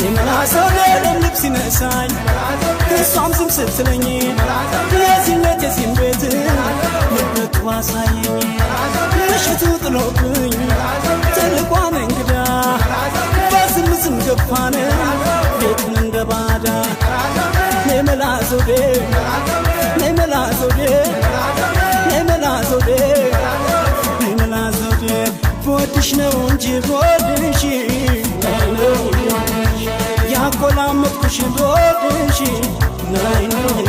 የመላሰው ለልብስ ይነሳኝ እሷም ዝም ስትለኝ የዚህነት የዚህም ቤት ልብቱ አሳየኝ ምሽቱ ጥሎብኝ ትልቋን እንግዳ በዝም ዝም ገፋን ቤቱን እንደ ባዳ የመላዞዴ የመላዞዴ የመላዞዴ የመላዞዴ ቦድሽ ነው እንጂ ቦድሽ ያቆላመጥኩሽ ቦድሽ ናይ ናይ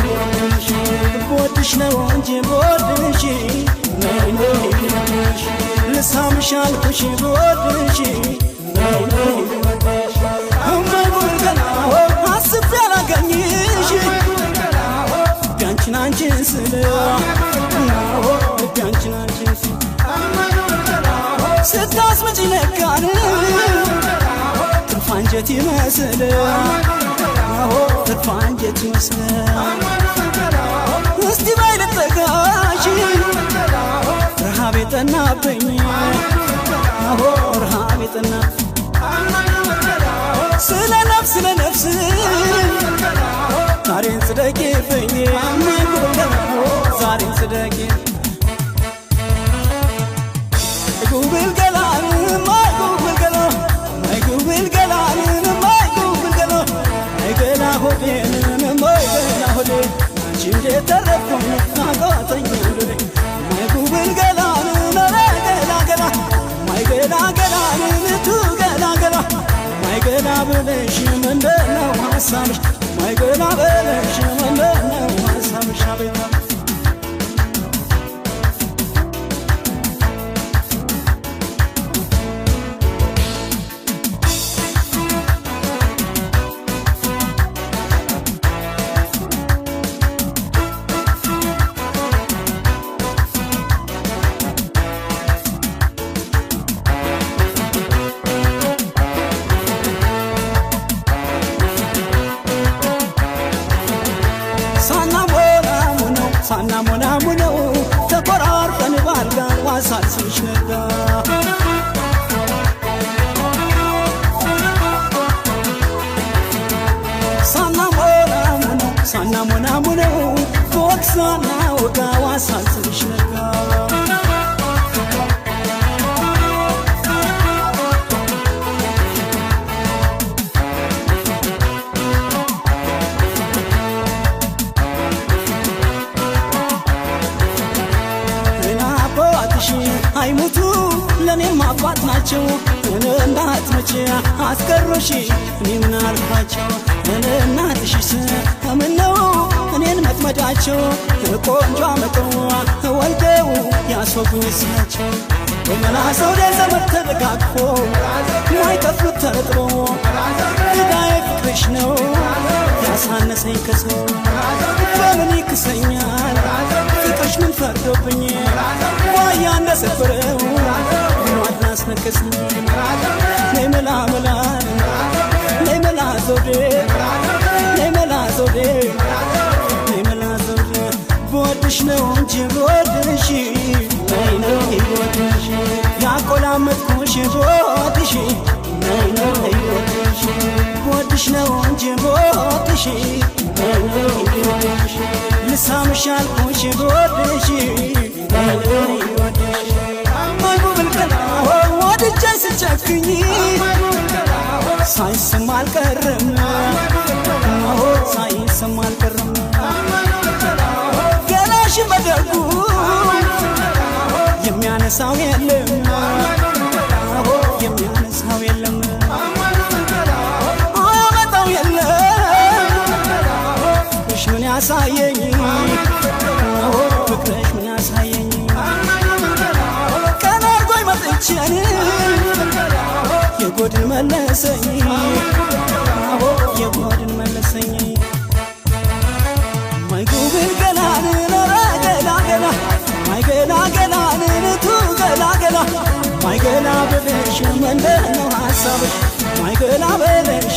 ቦድሽ ነው እንጂ ቦድሽ ናይ ናይ ልሳምሽ አልኩሽ ቦድሽ ናይ ናይ እማይጎልገላ አስቤ አላገኝሽ ቢያንቺን አንቺን ስል ቢያንቺን አንቺን ስል ስታስመጪ ነጋን ትርፍ አንጀት ይመስል ትርፍ አንጀት ይመስል እስቲ ባይ ልጠጋሽ ረሃብ የጠናብኝ ረሃብ የጠናብኝ ስለ ነፍስ ዛሬን ጽደቂብኝ ዛሬን ጽደቂ ጉብል ገላን ማይ ጉብል ገላ ማይ ጉብል ገላን ማይ ጉብል ገላ ማይ ገላ ሆዴን ማይ ገላ ሆዴ አንቺ እንዴት ተረፍኩኝ አቃተኝ እንዴ ማይ ጉብል ገላን ማይ ገላ ገላ ማይ ገላ ገላን ቱ ገላ ገላ ማይ ገላ ብለሽ ምንድነው ሐሳብሽ ማይ ገላ ብለሽ ምንድነው ሐሳብሽ አቤት ሳናሞናሙነው ተቆራርጠን ባልጋ ዋሳልስሽ ነጋ ሳናሞናሙነው ወቅሳና ወጋ ዋሳልስሽ ነጋ አይሙቱ ለኔም አባት ናቸው እናት መቼ አስቀሩሽ እኔ ምን አልኳቸው እናትሽስ ምነው እኔን መጥመዳቸው ቆንጆ አመጠው ወልደው ያስወጉኝ እሳቸው በመላሰው ዘመድ ተደጋግፎ ማይከፍሉት ተረጥቦ እዳዬ ፍቅርሽ ነው ያሳነሰኝ ከሰው በምን ይክሰኛል ፍቅርሽ ምን ፈርዶብኝ ዋያ እንደሰፈረው ማድና አስነከስኝ ለመላ መላ ለመላ ዞዴ ለመላ ዞዴ ለመላ ዞዴ ቦድሽ ነው እንጂ ቦድሽ ናይ ናይ ቦድሽ ያቆላመጥኩሽ ቦድሽ ናይ ናይ ቦድሽ ቦድሽ ነው እንጂ ቦድሽ ናይ ናይ ቦድሽ ልሳምሽ አልኩሽ ቦድሽ ናይ ናይ ቦድሽ ማይ ጉብል ገላ ወድጄ ስጨክኝ ሳይሰማ አልቀረም ሳይሰማ አልቀረም ገላሽ በደጉ የሚያነሳው የለም የሚያነሳው የለም አመጣው የለም ፍቅርሽ ምን ያሳየኝ ፍቅርሽ ምን ያሳየኝ ቀን አርጎኝ መጥቼን የጎድን መለሰኝ የጎድን መለሰኝ ማይ ጉብል ገላን ነራ ገላ ገላ ማይ ገላ ገላን ቱ ገላ ገላ ማይ ገላ ብለሽ ምንድነው ሐሳብሽ ማይ ገላ ብለሽ